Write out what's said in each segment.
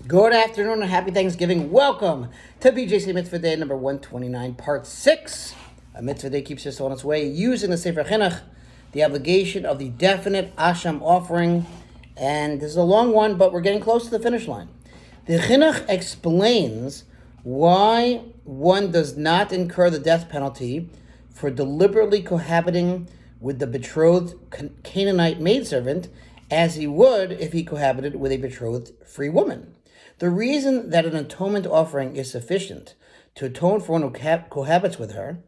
Good afternoon and happy Thanksgiving. Welcome to BJC Mitzvah Day number 129, part 6. A Mitzvah Day keeps us on its way using the Sefer Hachinuch, the obligation of the definite Asham offering. And this is a long one, but we're getting close to the finish line. The Chinuch explains why one does not incur the death penalty for deliberately cohabiting with the betrothed Canaanite maidservant as he would if he cohabited with a betrothed free woman. The reason that an atonement offering is sufficient to atone for one who cohabits with her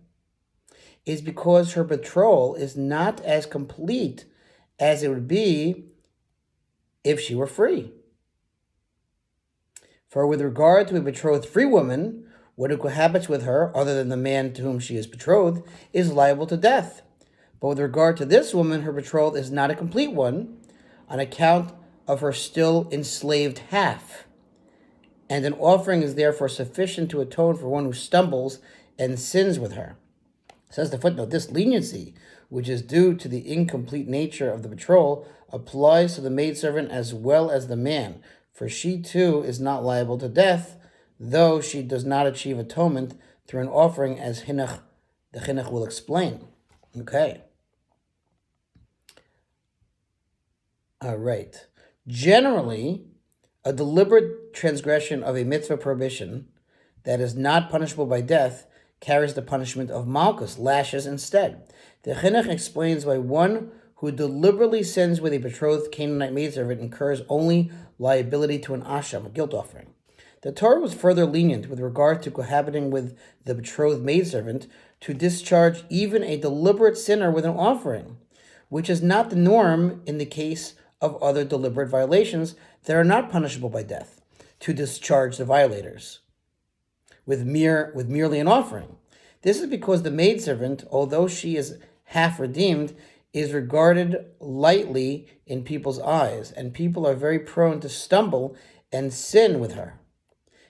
is because her betrothal is not as complete as it would be if she were free. For with regard to a betrothed free woman, one who cohabits with her, other than the man to whom she is betrothed, is liable to death. But with regard to this woman, her betrothal is not a complete one on account of her still enslaved half. And an offering is therefore sufficient to atone for one who stumbles and sins with her. Says the footnote, this leniency, which is due to the incomplete nature of the betrothal, applies to the maidservant as well as the man, for she too is not liable to death, though she does not achieve atonement through an offering, as the Chinuch will explain. Okay. All right. Generally, a deliberate transgression of a mitzvah prohibition that is not punishable by death carries the punishment of malchus, lashes instead. The Chinuch explains why one who deliberately sins with a betrothed Canaanite maidservant incurs only liability to an asham, a guilt offering. The Torah was further lenient with regard to cohabiting with the betrothed maidservant to discharge even a deliberate sinner with an offering, which is not the norm in the case of other deliberate violations that are not punishable by death, to discharge the violators with merely an offering. This is because the maidservant, although she is half redeemed, is regarded lightly in people's eyes, and people are very prone to stumble and sin with her,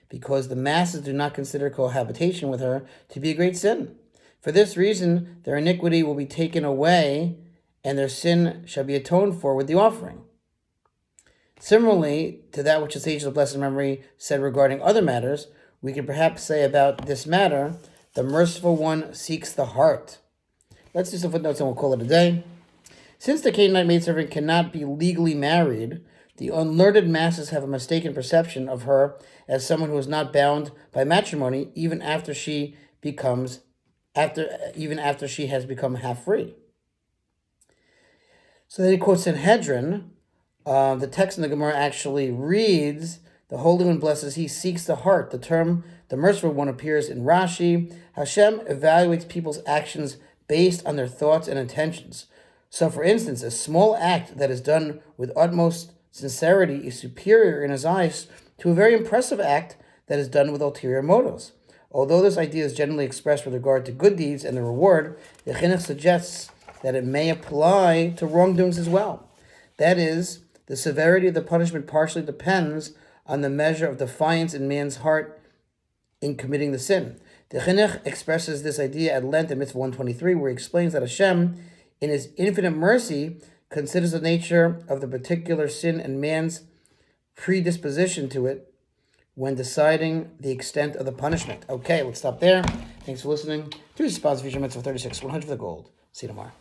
because the masses do not consider cohabitation with her to be a great sin. For this reason, their iniquity will be taken away, and their sin shall be atoned for with the offering. Similarly to that which the sages of blessed memory said regarding other matters, we can perhaps say about this matter, the merciful one seeks the heart. Let's do some footnotes and we'll call it a day. Since the Canaanite maidservant cannot be legally married, the unlearned masses have a mistaken perception of her as someone who is not bound by matrimony even after she has become half free. So then he quotes Sanhedrin. The text in the Gemara actually reads, the Holy One blesses, he seeks the heart. The term, the merciful one, appears in Rashi. Hashem evaluates people's actions based on their thoughts and intentions. So, for instance, a small act that is done with utmost sincerity is superior in his eyes to a very impressive act that is done with ulterior motives. Although this idea is generally expressed with regard to good deeds and the reward, the Chinuch suggests that it may apply to wrongdoings as well. That is, the severity of the punishment partially depends on the measure of defiance in man's heart in committing the sin. The Chinuch expresses this idea at length in Mitzvah 123, where he explains that Asham, in his infinite mercy, considers the nature of the particular sin and man's predisposition to it when deciding the extent of the punishment. Okay, let's stop there. Thanks for listening. To the sponsor, Future Mitzvah 36, 100 for the gold. See you tomorrow.